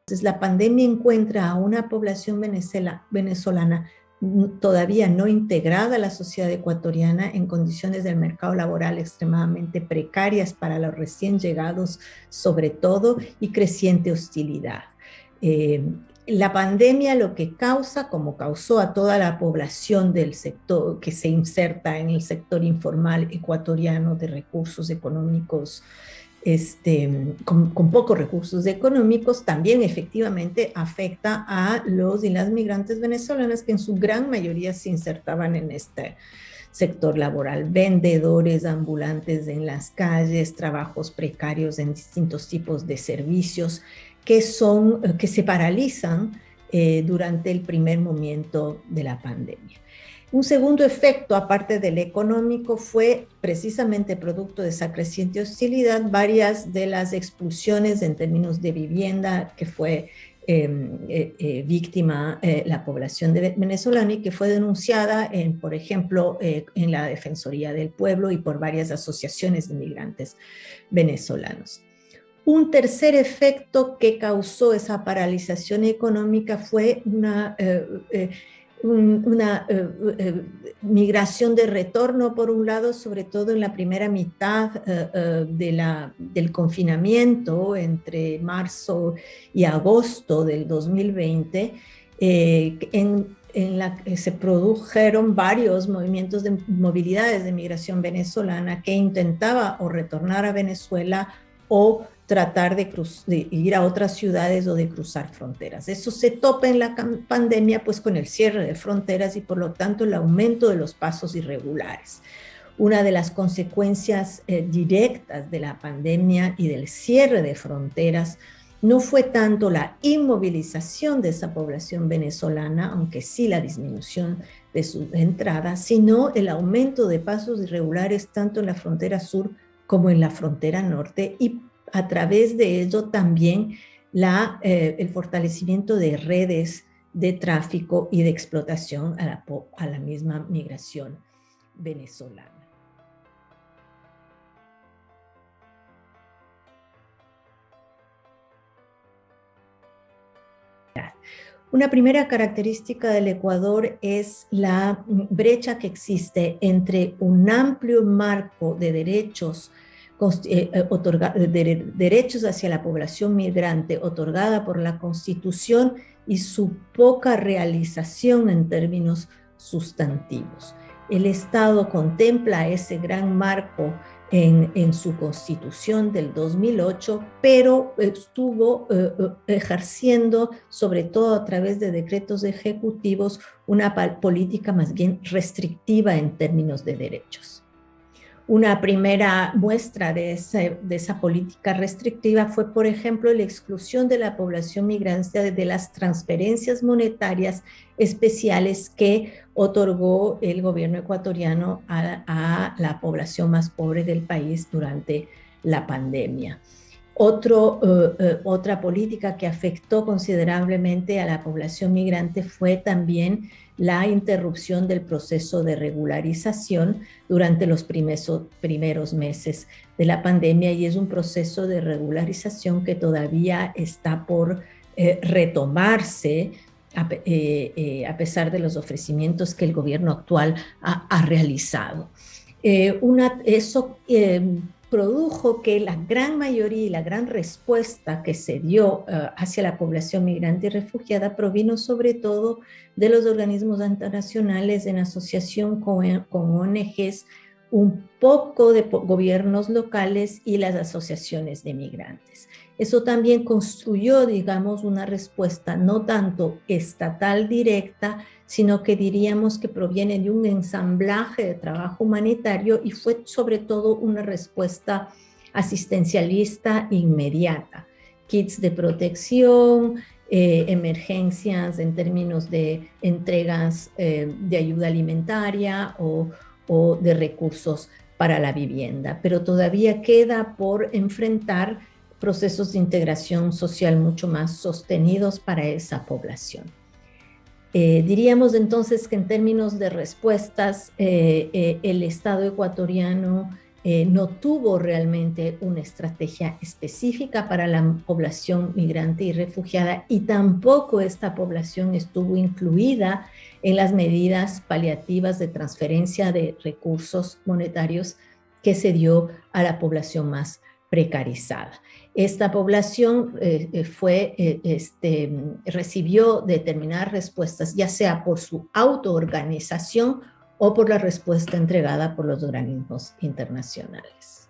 Entonces, la pandemia encuentra a una población venezolana todavía no integrada a la sociedad ecuatoriana en condiciones del mercado laboral extremadamente precarias para los recién llegados, sobre todo, y creciente hostilidad. La pandemia lo que causa, como causó a toda la población del sector que se inserta en el sector informal ecuatoriano de recursos económicos, con pocos recursos económicos, también efectivamente afecta a los y las migrantes venezolanas que en su gran mayoría se insertaban en este sector laboral, vendedores ambulantes en las calles, trabajos precarios en distintos tipos de servicios que se paralizan durante el primer momento de la pandemia. Un segundo efecto, aparte del económico, fue precisamente producto de esa creciente hostilidad, varias de las expulsiones en términos de vivienda que fue víctima la población venezolana y que fue denunciada, por ejemplo, en la Defensoría del Pueblo y por varias asociaciones de migrantes venezolanos. Un tercer efecto que causó esa paralización económica fue una migración de retorno, por un lado, sobre todo en la primera mitad del confinamiento, entre marzo y agosto del 2020, en la que se produjeron varios movimientos de movilidades de migración venezolana que intentaba o retornar a Venezuela o tratar de ir a otras ciudades o de cruzar fronteras. Eso se topa en la pandemia pues con el cierre de fronteras y por lo tanto el aumento de los pasos irregulares. Una de las consecuencias directas de la pandemia y del cierre de fronteras no fue tanto la inmovilización de esa población venezolana, aunque sí la disminución de su entrada, sino el aumento de pasos irregulares tanto en la frontera sur como en la frontera norte y a través de ello también el fortalecimiento de redes de tráfico y de explotación a la misma migración venezolana. Una primera característica del Ecuador es la brecha que existe entre un amplio marco de derechos derechos hacia la población migrante otorgada por la Constitución y su poca realización en términos sustantivos. El Estado contempla ese gran marco en su Constitución del 2008, pero estuvo ejerciendo, sobre todo a través de decretos ejecutivos, una política más bien restrictiva en términos de derechos. Una primera muestra de esa política restrictiva fue, por ejemplo, la exclusión de la población migrante de las transferencias monetarias especiales que otorgó el gobierno ecuatoriano a la población más pobre del país durante la pandemia. Otra política que afectó considerablemente a la población migrante fue también la interrupción del proceso de regularización durante los primeros meses de la pandemia, y es un proceso de regularización que todavía está por retomarse a pesar de los ofrecimientos que el gobierno actual ha realizado. Eso produjo que la gran mayoría y la gran respuesta que se dio hacia la población migrante y refugiada provino sobre todo de los organismos internacionales en asociación con ONGs, un poco de gobiernos locales y las asociaciones de migrantes. Eso también construyó, digamos, una respuesta no tanto estatal directa, sino que diríamos que proviene de un ensamblaje de trabajo humanitario y fue sobre todo una respuesta asistencialista inmediata. Kits de protección, emergencias en términos de entregas de ayuda alimentaria o de recursos para la vivienda, pero todavía queda por enfrentar procesos de integración social mucho más sostenidos para esa población. Diríamos entonces que en términos de respuestas, el Estado ecuatoriano no tuvo realmente una estrategia específica para la población migrante y refugiada, y tampoco esta población estuvo incluida en las medidas paliativas de transferencia de recursos monetarios que se dio a la población más precarizada. Esta población recibió determinadas respuestas, ya sea por su autoorganización o por la respuesta entregada por los organismos internacionales.